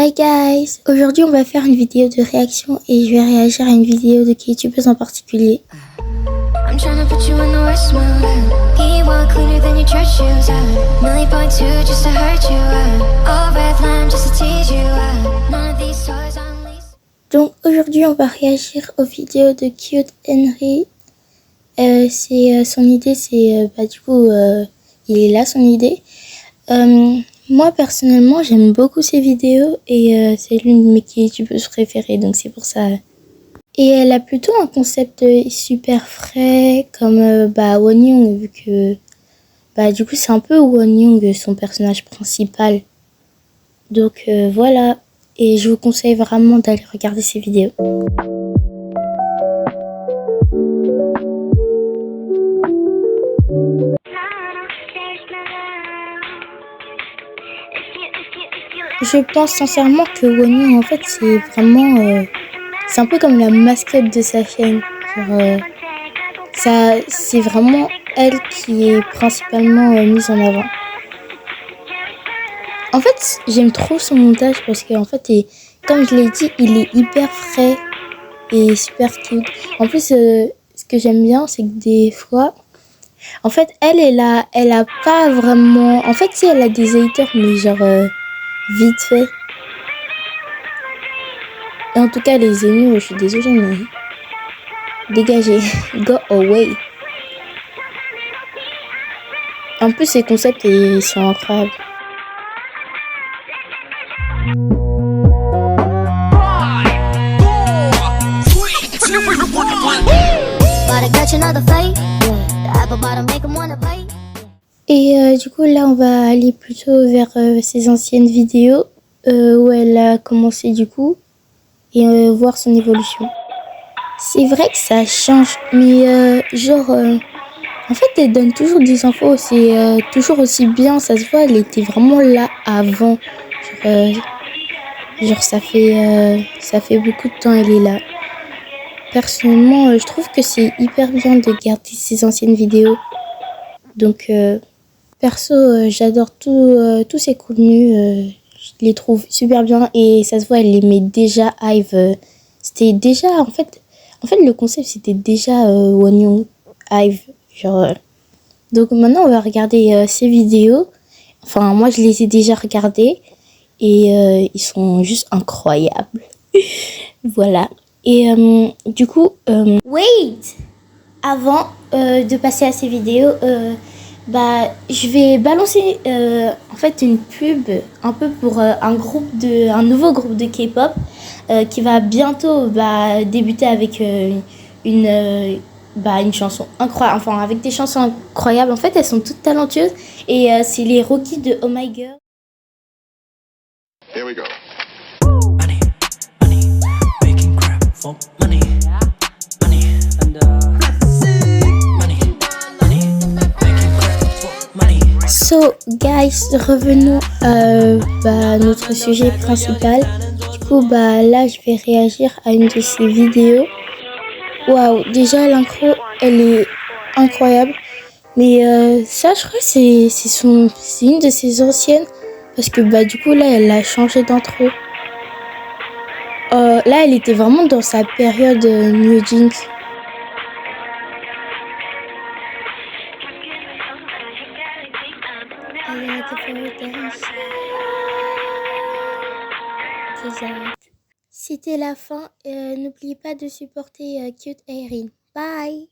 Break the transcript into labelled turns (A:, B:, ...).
A: Hi guys, aujourd'hui on va faire une vidéo de réaction et je vais réagir à une vidéo de K-YouTubeuse en particulier. Donc aujourd'hui on va réagir aux vidéos de Cute Henry. C'est son idée, c'est il est là son idée. Moi personnellement j'aime beaucoup ses vidéos et c'est l'une de mes youtubeuses préférées, donc c'est pour ça. Et elle a plutôt un concept super frais comme Won Young, vu que du coup c'est un peu Won Young son personnage principal. Donc voilà, et je vous conseille vraiment d'aller regarder ses vidéos. Je pense sincèrement que Won Young en fait c'est vraiment c'est un peu comme la mascotte de sa chaîne. Ça, c'est vraiment elle qui est principalement mise en avant. En fait, j'aime trop son montage parce qu'en fait, comme je l'ai dit, il est hyper frais et super cute. En plus, ce que j'aime bien, c'est que des fois, en fait, elle a pas vraiment... En fait, si elle a des haters, mais genre vite fait. Et en tout cas, les ennemis, je suis désolée, mais dégagez, go away. En plus, ses concepts sont incroyables. Et du coup, là, on va aller plutôt vers ses anciennes vidéos où elle a commencé du coup et voir son évolution. C'est vrai que ça change, mais en fait, elle donne toujours des infos, c'est toujours aussi bien, ça se voit, elle était vraiment là avant. Ça fait beaucoup de temps elle est là. Personnellement, je trouve que c'est hyper bien de garder ses anciennes vidéos. Donc, perso, j'adore tous ses contenus, je les trouve super bien et ça se voit, elle les met déjà Hive. C'était déjà, en fait, le concept c'était déjà Won Young Hive. Donc maintenant, on va regarder ces vidéos. Enfin, moi, je les ai déjà regardées et ils sont juste incroyables. Voilà. Et du coup, wait! Avant de passer à ces vidéos, je vais balancer en fait une pub un peu pour un nouveau groupe de K-pop qui va bientôt débuter avec une chanson incroyable, enfin avec des chansons incroyables. En fait, elles sont toutes talentueuses et c'est les Rookies de Oh My Girl.
B: Here we go.
C: Money, money, making crap for money, money, and money, money, making crap for money.
A: So guys, revenons à notre sujet principal. Du coup, là, je vais réagir à une de ces vidéos. Waouh, déjà l'intro, elle est incroyable. Mais ça, je crois que c'est une de ses anciennes. Parce que du coup, là, elle a changé d'intro. Là, elle était vraiment dans sa période New Jeans. C'était la fin. N'oubliez pas de supporter Cute Erin. Bye!